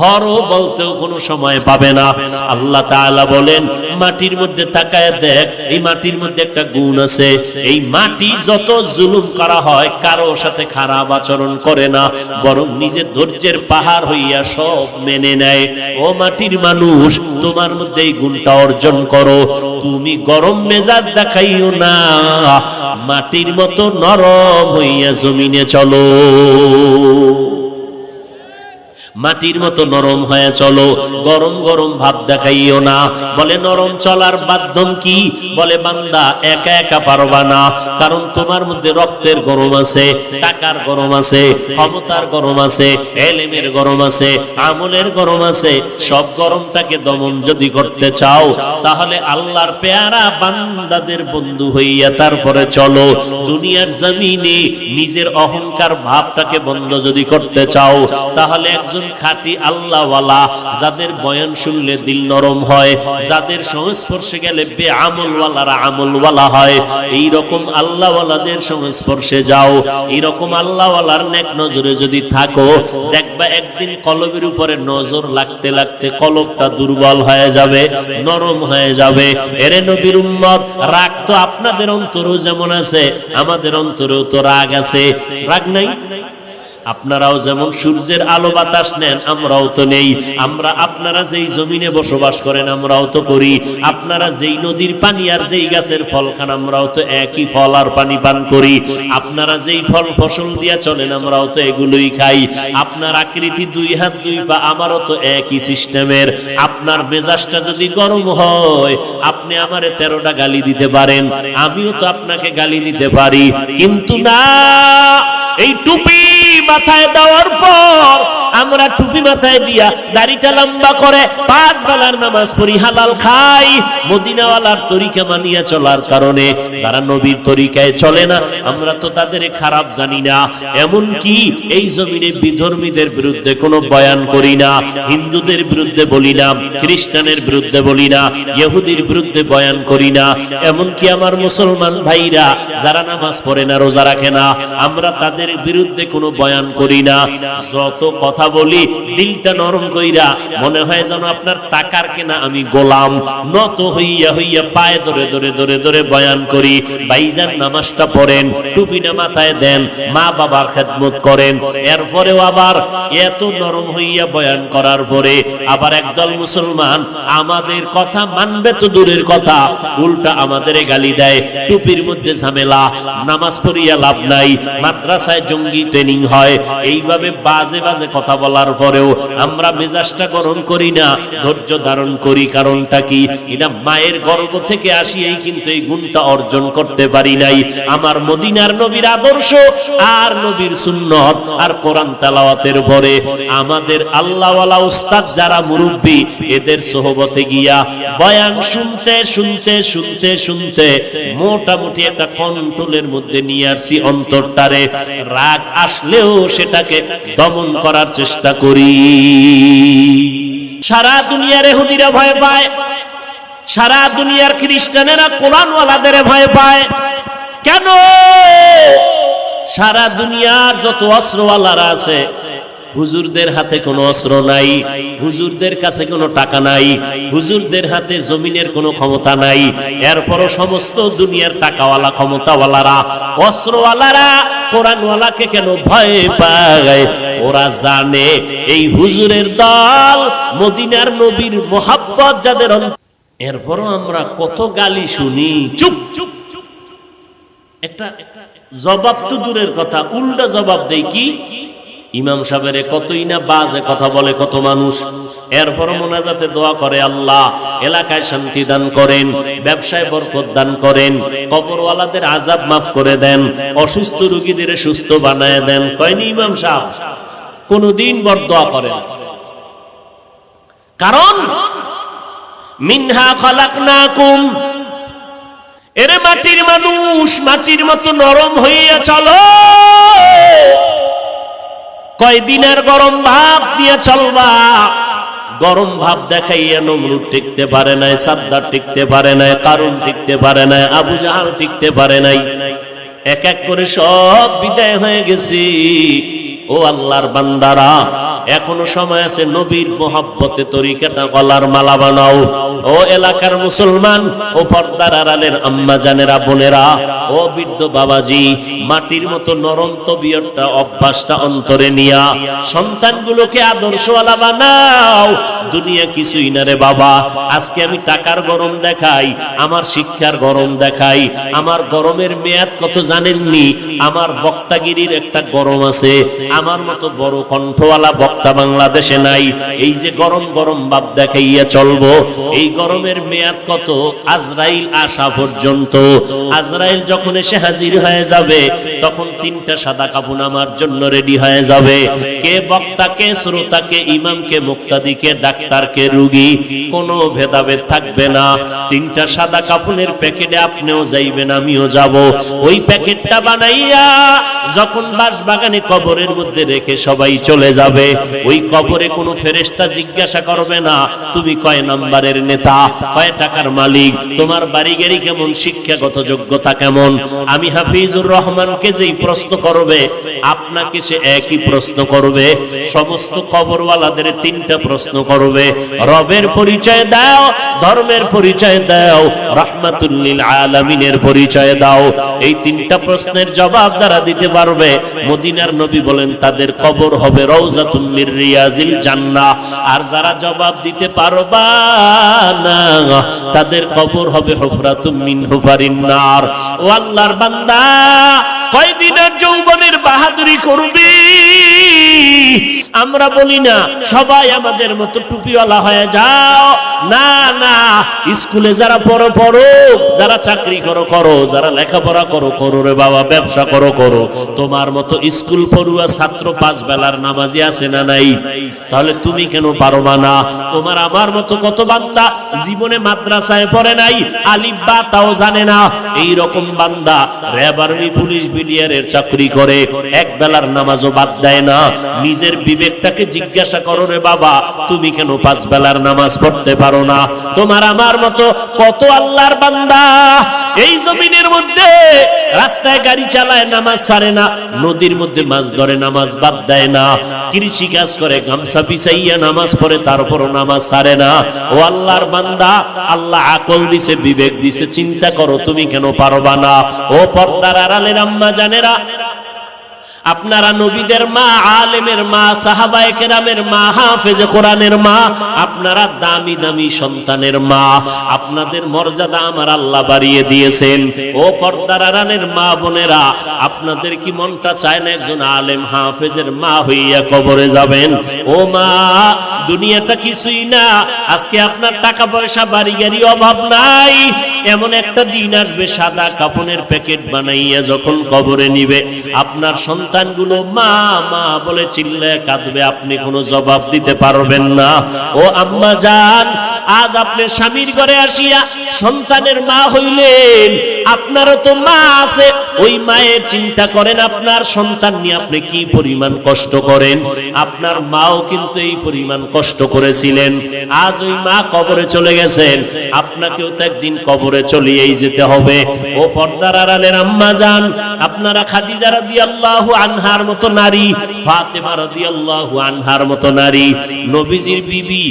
ধরো বলতেও কোনো সময় পাবে না। আল্লাহ তাআলা বলেন মাটির মধ্যে তাকায় দেখ, এই মাটির মধ্যে একটা গুণ আছে। এই মাটি যত জুলুম করা হয়, কারো সাথে খারাপ আচরণ করে না, বরং নিজের ধৈর্যের পাহাড় হইয়া সব মেনে নেয়। ও মাটির মানুষ, তোমার মধ্যে এই গুণটা অর্জন করো। তুমি গরম মেজাজ দেখাইও না, মাটির মতো নরম হইয়া জমিনে চলো। মাটির মতো নরম হয়ে চলো, গরম গরম ভাব দেখাইও না। বলে নরম চলার মাধ্যম কি? বলে বান্দা একা একা পারবা না, কারণ তোমার মধ্যে রক্তের গরম আছে, টাকার গরম আছে, ক্ষমতার গরম আছে, এলেমের গরম আছে, আমলের গরম আছে। সব গরমটাকে দমন যদি করতে চাও, তাহলে আল্লাহর পেয়ারা বান্দাদের বন্ধু হইয়া তারপরে চলো। দুনিয়ার জমিনে নিজের অহংকার ভাবটাকে বন্ধ যদি করতে চাও, তাহলে একজন খাঁটি আল্লাহওয়ালা, যাদের বয়ান শুনলে দিল নরম হয়, যাদের সংস্পর্শে গেলে বেআমলওয়ালারা আমলওয়ালা হয়, এইরকম আল্লাহওয়ালাদের সংস্পর্শে যাও। এইরকম আল্লাহওয়ালার নেক নজরে যদি থাকো, দেখবা একদিন কলবের উপরে নজর লাগতে লাগতে কলবটা দুর্বল হয়ে যাবে, নরম হয়ে যাবে। এরে নবীর উম্মত, রাগ তো আপনাদের অন্তরেও যেমন আছে, আমাদের অন্তরেও তো রাগ আছে। রাগ নাই? আপনারাও যেমন সূর্যের আলো বাতাস নেন, আমরাও তো নেই। আমরা আপনারা যেই জমিনে বসবাস করেন, আমরাও তো করি। আপনারা যেই নদীর পানি আর যেই গাছের ফল খান, আমরাও তো একই ফল আর পানি পান করি। আপনারা যেই ফল ফসল দিয়া চলেন, আমরাও তো এগুলোই খাই। আপনার আকৃতি 2 হাত 2 পা, আমারও তো একই সিস্টেমের। আপনার মেজাজটা যদি গরম হয়, আপনি আমারে 13টা গালি দিতে পারেন, আমিও তো আপনাকে গালি দিতে পারি। কিন্তু না, এই টুপি মাথায় দেওয়ার পর আমরা টুপি মাথায় দিয়া দাড়িটা লম্বা করে 5 বেলার নামাজ পড়ি, হালাল খাই। মদিনাওয়ালার তরিকা মানিয়া চলার কারণে যারা নবীর তরিকায় চলে না, আমরা তো তাদের খারাপ জানি না। এমন কি এই জমিনে বিধর্মীদের বিরুদ্ধে কোনো বয়ান করি না, হিন্দুদের বিরুদ্ধে বলি না, খ্রিস্টানের বিরুদ্ধে বলি না, ইহুদির বিরুদ্ধে বয়ান করি না। এমন কি আমার মুসলমান ভাইরা যারা নামাজ পড়ে না, রোজা রাখে না, আমরা তাদের বিরুদ্ধে কোনো বয়ান করি না। যত কথা বলি দিলটা নরম কইরা, মনে হয় যেন আপনার টাকার কেনা আমি গোলাম, নত হইয়া হইয়া পায়ে ধরে ধরে ধরে ধরে বয়ান করি। ভাইজান নামাজটা পড়েন, টুপিটা মাথায় দেন, মা বাবার খেদমত করেন। এরপরেও আবার এত নরম হইয়া বয়ান করার পরে আবার একদল মুসলমান আমাদের কথা মানবে তো দূরের কথা, উল্টা আমাদের গালি দেয়। টুপির মধ্যে ঝামেলা, নামাজ পড়িয়া লাভ নাই, মাদ্রাসায় জঙ্গি ট্রেনিং হয়। এইভাবে বাজে বাজে কথা বলার পরেও আমরা মেজাজটা গরম করি না, ধৈর্য ধারণ করি। কারণটা কি? এটা মায়ের গর্ভ থেকে আসিয়াই কিন্তু এই গুণটা অর্জন করতে পারি নাই। আমার মদিনার নবীর আদর্শ আর নবীর সুন্নত আর কোরআন তেলাওয়াতের পরে আমাদের আল্লাহওয়ালা উস্তাদ যারা মুরব্বী, এদের সোহবতে গিয়া বয়ান শুনতে শুনতে শুনতে শুনতে মোটামুটি একটা কন্ট্রোলের মধ্যে নিয়ে আসি অন্তরটারে। রাগ আসলেও সেটাকে দমন করার চেষ্টা করি। সারা দুনিয়ার ইহুদিরা ভয় পায়, সারা দুনিয়ার খ্রিস্টানেরা কোরআনওয়ালাদের ভয় পায়। কেন? সারা দুনিয়ার যত অস্ত্রওয়ালারা আছে, হুজুরদের হাতে কোনো অস্ত্র নাই, হুজুরদের কাছে কোনো টাকা নাই, হুজুরদের হাতে জমিনের কোনো ক্ষমতা নাই। এরপরও সমস্ত দুনিয়ার টাকাওয়ালা ক্ষমতাওয়ালারা, অস্ত্রওয়ালারা কোরআনওয়ালাকে কেন ভয় পায়? ওরা জানে এই হুজুরের দল, মদিনার নবীর মোহাব্বত যাদের। এরপরও আমরা কত গালি শুনি, চুপ চুপ চুপ। একটা জবাব তো দূরের কথা, উল্টা জবাব দেই। কি? ইমাম সাহেবের কতই না বাজে কথা বলে কত মানুষ। এরপর মোনাজাতে দোয়া করে, আল্লাহ এলাকায় শান্তি দান করেন, ব্যবসায় বরকত দান করেন, কবরওয়ালাদের আযাব মাফ করে দেন, অসুস্থ রোগীদের সুস্থ বানায় দেন। কয়নি ইমাম সাহেব? কোনদিন বরদোয়া করেন। কারণ মিনহা খালাকনাকুম, এরে মাটির মানুষ, মাটির মতো নরম হইয়া চলো। কয়দিনের গরম ভাব দিয়ে চলবা। গরম ভাব দেখাইয়া নমরুদ টিকতে পারে নাই, সাদ্দার টিকতে পারে নাই, কারুন টিকতে পারে নাই, আবু জাহাল টিকতে পারে নাই। এক এক করে সব বিদায় হয়ে গেছি। ও আল্লাহর বান্দারা, এখনো সময় আছে, নবীর মোহাব্বতে তরিকাটা গলার মালা বানাও। ও এলাকার মুসলমান, ও পর্দার আড়ালের আম্মা জানেরা, বোনেরা, ও বৃদ্ধ বাবাজি, মাটির মতো নরম তবিয়তটা, অভ্যাসটা অন্তরে নিয়া সন্তানগুলোকে আদর্শওয়ালা বানাও। দুনিয়া কিছুই না রে বাবা। আজকে আমি টাকার গরম দেখাই, আমার শিক্ষার গরম দেখাই, আমার গরমের মেয়াদ কত জানেননি? আমার বক্তাগিরির একটা গরম আছে, আমার মতো বড় কণ্ঠওয়ালা বক্তা বাংলাদেশে নাই। এই যে গরম গরম ভাব দেখাইয়া চলবো, এই গরমের মেয়াদ কত? আজরাইল আসা পর্যন্ত। আজরাইল যখন এসে হাজির হয়ে যাবে, তখন 3টা সাদা কাফন আমার জন্য রেডি হয়ে যাবে। কে বক্তা, কে শ্রোতা, কে ইমাম, কে মুক্তাদি, কে ডাক্তার, কে রোগী, কোনো ভেদাভেদ থাকবে না। 3টা সাদা কাফনের প্যাকেটে আপনিও যাইবেন, আমিও যাব। ওই প্যাকেটটা বানাইয়া যখন বাঁশবাগানে কবরের মধ্যে রেখে সবাই চলে যাবে, ওই কবরে কোনো ফেরেশতা জিজ্ঞাসা করবে না তুমি কয় নাম্বারের নেতা, কয় টাকার মালিক, তোমার বাড়ি গাড়ি কেমন, শিক্ষাগত যোগ্যতা কেমন। আমি হাফিজুর রহমানকে যেই প্রশ্ন করবে, আপনাকে সে একই প্রশ্ন করবে। সমস্ত কবরওয়ালাদের 3টা প্রশ্ন করবে। রবের পরিচয় দাও, ধর্মের পরিচয় দাও, রাহমাতুল লিল আলামিনের পরিচয় দাও। এই 3টা প্রশ্নের জবাব যারা দিতে পারবে, মদিনার নবী বলেন তাদের কবর হবে রওজাতুম মির রিয়াজিল জান্নাহ। আর যারা জবাব দিতে পারবা না, তাদের কবর হবে হুফরাতুম মিন হুফারিন নার। ও আল্লাহর বান্দা, কয়দিনের যৌবনের বাহাদুরি করবি? আমরা বলি না সবাই আমাদের মতো টুপিওয়ালা হয়ে যাও, না না, স্কুলে যারা পড়ো পড়ো, যারা চাকরি করো করো, যারা লেখাপড়া করো করো রে বাবা, ব্যবসা করো করো, তোমার মতো স্কুল পড়ুয়া ছাত্র 5 বেলার নামাজি আছে না নাই? তাহলে তুমি কেন পারবা না? তোমার আমার মতো কত বান্দা জীবনে মাদ্রাসায় পড়ে নাই, আলিফ বা তাও জানে না, এই রকম বান্দা র্যাব, আর্মি, পুলিশ, বিডিআরের চাকরি করে, এক বেলার নামাজও বাদ দেয় না। নিজের বিবেকটাকে জিজ্ঞাসা করো রে বাবা, তুমি কেন 5 বেলার নামাজ পড়তে পারো না? তোমার আমার মতো কত আল্লাহর বান্দা এই জমিনের মধ্যে রাস্তায় গাড়ি চালায়, নামাজ ছাড়ে না, নদীর মধ্যে মাছ ধরে, নামাজ বাদ দেয় না, কৃষি কাজ করে, গামছা বিছাইয়া নামাজ পড়ে, তারপরও নামাজ ছাড়ে না। ও আল্লাহর বান্দা, আল্লাহ আকল দিছে, বিবেক দিছে, চিন্তা করো তুমি কেন পারবা না? ও পর্দার আড়ালের আম্মা জানেরা, আপনারা নবীদের মা, আলেমের মা, সাহাবায়ে কেরামের মা, হাফেজে কোরআনের মা, আপনারা দামি দামি সন্তানের মা, আপনাদের মর্যাদা আমার আল্লাহ বাড়িয়ে দিয়েছেন। ও পর্দার আড়ালের মা বোনেরা, আপনাদের কি মনটা চায় না একজন আলেম হাফেজের মা হইয়া কবরে যাবেন? ও মা, দুনিয়াটা কিছুই না, আজকে আপনার টাকা পয়সা বাড়ি গাড়ি অভাব নাই, এমন একটা দিন আসবে সাদা কাফনের প্যাকেট বানাইয়া যখন কবরে নিবে, আপনার সন্তানগুলো মা মা বলে চিল্লায় কাঁদবে, আপনি কোনো জবাব দিতে পারবেন না। ও আম্মা জান, আজ আপনি স্বামীর ঘরে আসিয়া সন্তানের মা হইলেন, আপনারও তো মা আছে, ওই মায়ের চিন্তা করেন আপনার সন্তান নিয়ে আপনি কি পরিমাণ কষ্ট করেন। আপনার মাও কিন্তু এই পরিমাণ কষ্ট করেছিলেন, আজ ওই মা কবরে চলে গেছেন, আপনাকেও তো একদিন কবরে চলিয়েই যেতে হবে। ও পর্দার আড়ালের আম্মা জান, আপনারা খাদিজা রাদিয়াল্লাহু আনহার মতো নারী, ফাতেমা রাদিয়াল্লাহু আনহার মতো নারী, নবীজির বিবি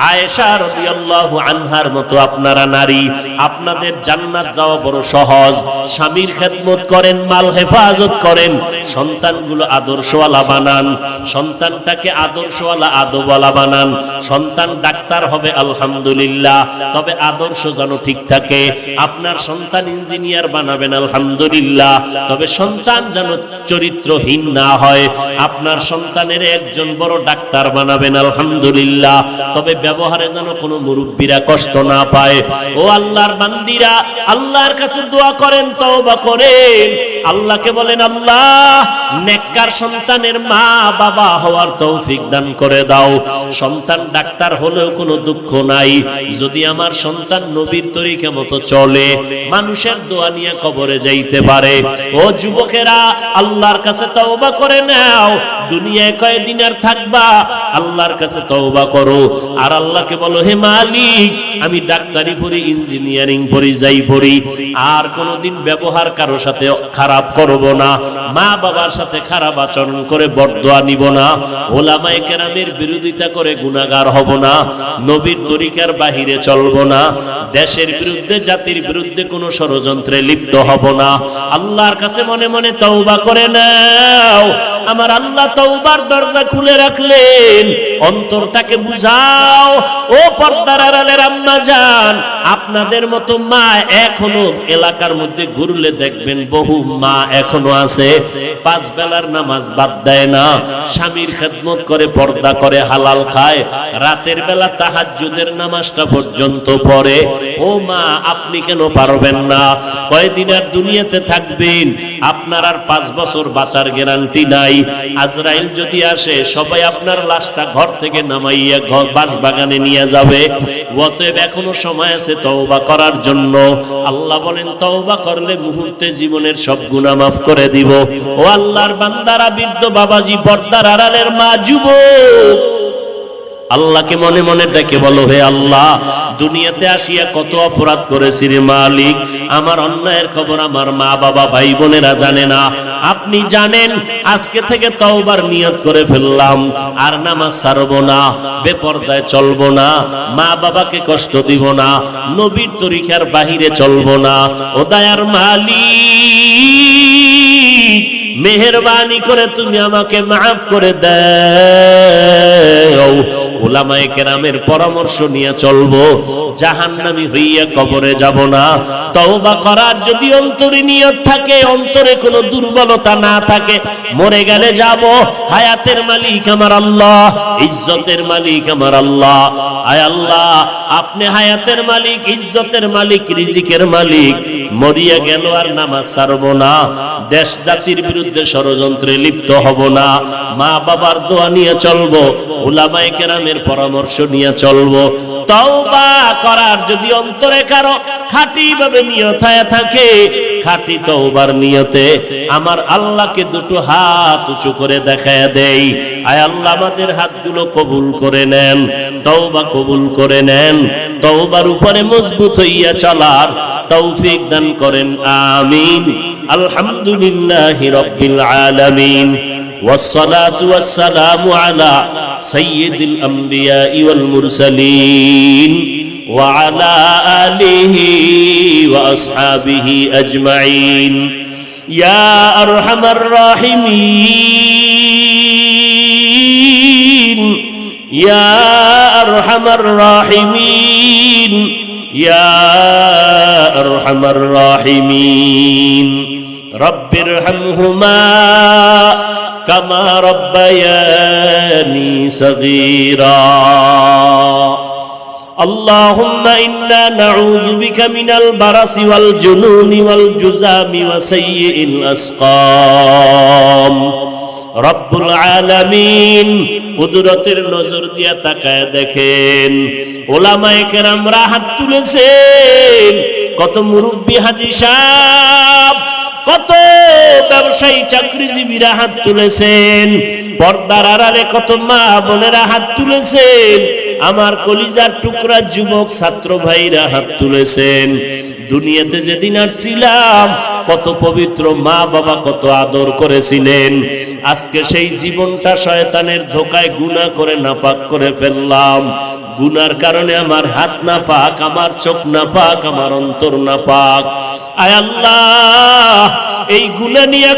আয়েশা রাদিয়াল্লাহু আনহার মতো আপনারা নারী, আপনাদের জান্নাত যাওয়া বড় সহজ। স্বামীর খেদমত করেন, মাল হেফাজত করেন, সন্তানগুলো আদর্শওয়ালা বানান, সন্তানটাকে আদর্শওয়ালা আদবওয়ালা বানান। সন্তান ডাক্তার হবে আলহামদুলিল্লাহ, তবে আদর্শ যেন ঠিক থাকে। আপনার সন্তান ইঞ্জিনিয়ার বানাবেন আলহামদুলিল্লাহ, তবে সন্তান যেন চরিত্রহীন না হয়। আপনার সন্তানের একজন বড় ডাক্তার বানাবেন আলহামদুলিল্লাহ, তবে ব্যবহারে যেন কোনো মুরব্বীরা কষ্ট না পায়। ও আল্লাহর বান্দিরা, আল্লাহর কাছে দোয়া করেন, তওবা করেন, আল্লাহকে বলেন, আল্লাহ নেককার সন্তানের মা বাবা হওয়ার তৌফিক দান করে দাও। সন্তান ডাক্তার হলেও কোনো দুঃখ নাই, যদি আমার সন্তান নবীর তরিকা মতো চলে, মানুষের দোয়া নিয়ে কবরে যাইতে পারে। ও যুবকেরা, আল্লাহর কাছে তওবা করে নাও, দুনিয়ায় কয়দিন আর থাকবা, আল্লাহর কাছে তওবা করো, আর আল্লাহকে বলো, হে মালিক, আমি ডাক্তারি পড়ি, ইঞ্জিনিয়ারিং পড়ি, যাই পড়ি, আর কোনোদিন ব্যবহার কারো সাথে খারাপ করব না, মা বাবার সাথে খারাপ আচরণ করে বরদোয়া নিব না, ওলামায়ে কেরামের বিরোধিতা করে গুনাহগার হব না, নবীর তরিকার বাহিরে চলব না, দেশের বিরুদ্ধে জাতির বিরুদ্ধে কোনো ষড়যন্ত্রে লিপ্ত হব না। আল্লাহর কাছে মনে মনে তওবা করে নাও। আমার আল্লাহ তওবার দরজা খুলে রাখলেন, অন্তরটাকে বুঝাও। ও পর্দার আড়ালের আম্মা জান, আপনাদের মতো মা এখনো এলাকার মধ্যে ঘুরলে দেখবেন বহু মা এখনো আছে, 5 বেলার নামাজ বাদ দেয় না, স্বামীর খেদমত করে, পর্দা করে, হালাল খায়, রাতের বেলা তাহাজ্জুদের নামাজটা পর্যন্ত পড়ে। ও মা, আপনি কেন পারবেন না? কয়দিন আর দুনিয়াতে থাকবেন? আপনার আর 5 বছর বাঁচার গ্যারান্টি নাই। আজরাইল যদি আসে, সবাই আপনার লাশটা ঘর থেকে নামাইয়া বাসবাগানে নিয়ে যাবে। অতএব এখনো সময় আছে তওবা করার জন্য। আল্লাহ বলেন, তওবা করলে মুহূর্তে জীবনের সব গুনাহ মাফ করে দিব। ও আল্লাহর বান্দারা, বৃদ্ধ বাবাজি, পর্দার আড়ালের মা, যুবক, আল্লাহকে মনে মনে ডেকে বলো, হে আল্লাহ, দুনিয়াতে আসিয়া কত অপরাধ করেছি রে মালিক, আমার অন্যায়ের খবর আমার মা বাবা ভাই বোনেরা জানে না, আপনি জানেন। আজকে থেকে তওবার নিয়ত করে ফেললাম, আর নামাজ ছাড়বো না, বেপরদায় চলবো না, মা বাবাকে কষ্ট দিব না, নবীর তরিকার বাহিরে চলবো না। ও দয়ার মালিক, মেহেরবানি করে তুমি আমাকে মাফ করে দাও। উলামায়ে কেরামের পরামর্শ নিয়ে চলবো, জাহান্নামী হইয়া কবরে যাব না। তওবা করার যদি অন্তরে নিয়ত থাকে, অন্তরে কোনো দুর্বলতা না থাকে, মরে গেলে যাব। হায়াতের মালিক আমার আল্লাহ, ইজ্জতের মালিক আমার আল্লাহ। আয় আল্লাহ, আপনি হায়াতের মালিক, ইজ্জতের মালিক, রিজিকের মালিক। মরিয়া গেল আর নামাজ ছাড়ব না, দেশ জাতির বিরুদ্ধে ষড়যন্ত্রে লিপ্ত হব না, মা বাবার দোয়া নিয়ে চলবো, উলামায়ে কেরামের পরামর্শ নিয়ে চলবো। তওবা করার যদি অন্তরে কারো খাঁটি ভাবে নিয়ত হয়ে থাকে, খাঁটি তওবার নিয়তে আমার আল্লাহকে দুটো হাত উঁচু করে দেখায় দেই। আয় আল্লাহ, আমাদের হাতগুলো কবুল করে নেন, তওবা কবুল করে নেন, তওবার উপরে মজবুত হইয়া চলার তৌফিক দান করেন, আমিন। আলহামদুলিল্লাহি রাব্বিল আলামিন, والصلاة والسلام على سيد الأنبياء والمرسلين وعلى آله وأصحابه أجمعين يا أرحم الراحمين يا أرحم الراحمين يا أرحم الراحمين رب ارحمهما كما ربياني صغيرا اللهم إنا نعوذ بك من البرص والجنون والجذام وسيء الأسقام রব্বুল আলামিন কুদরতের নজর দিয়া তাকায় দেখেন, ওলামায়ে কেরামরা হাত তুলেছেন, কত মুরব্বি হাজী সাহেব, কত ব্যবসায়ী চাকরিজীবীরা হাত তুলেছেন, পর্দার আড়ালে কত মা বোনেরা হাত তুলেছেন, আমার কলিজার টুকরা যুবক ছাত্র ভাইরা হাত তুলেছেন। দুনিয়াতে যেদিন আসছিলাম কত পবিত্র মা বাবা কত আদর করেছিলেন, আজকে সেই জীবনটা শয়তানের ধোকায় গুনাহ করে নাপাক করে ফেললাম। গুনার কারণে আমার হাত নাপাক, আমার চোখ নাপাক, আমার অন্তর নাপাক। আয় আল্লাহ, এই গুনাহ নিয়ে